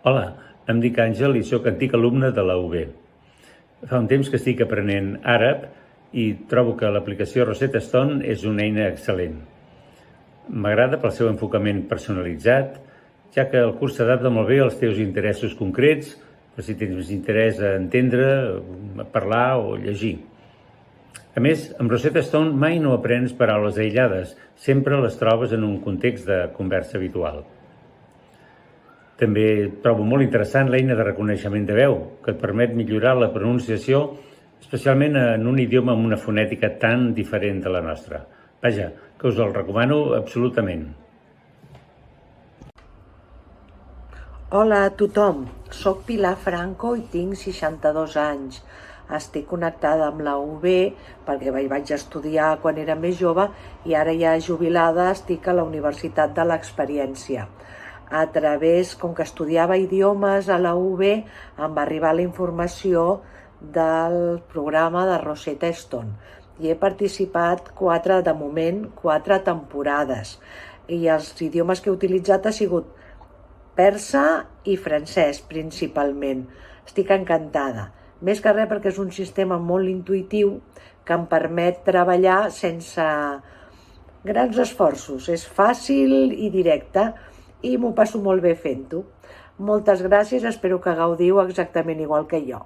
Hola, em dic Àngel i sóc antic alumne de la UB. Fa un temps que estic aprenent àrab i trobo que l'aplicació Rosetta Stone és una eina excel·lent. M'agrada pel seu enfocament personalitzat, ja que el curs s'adapta molt bé als teus interessos concrets, per si tens més interès a entendre, a parlar o llegir. A més, amb Rosetta Stone mai no aprens paraules aïllades, sempre les trobes en un context de conversa habitual. També trobo molt interessant l'eina de reconeixement de veu, que et permet millorar la pronunciació, especialment en un idioma amb una fonètica tan diferent de la nostra. Vaja, que us el recomano absolutament. Hola a tothom, soc Pilar Franco i tinc 62 anys. Estic connectada amb la UB perquè vaig estudiar quan era més jove i ara ja jubilada estic a la Universitat de l'Experiència. A través, com que estudiava idiomes a la UB, em va arribar la informació del programa de Rosetta Stone i he participat de moment 4 temporades i els idiomes que he utilitzat ha sigut persa i francès principalment. Estic encantada, més que res perquè és un sistema molt intuïtiu que em permet treballar sense grans esforços. És fàcil i directe i m'ho passo molt bé fent-ho. Moltes gràcies, espero que gaudiu exactament igual que jo.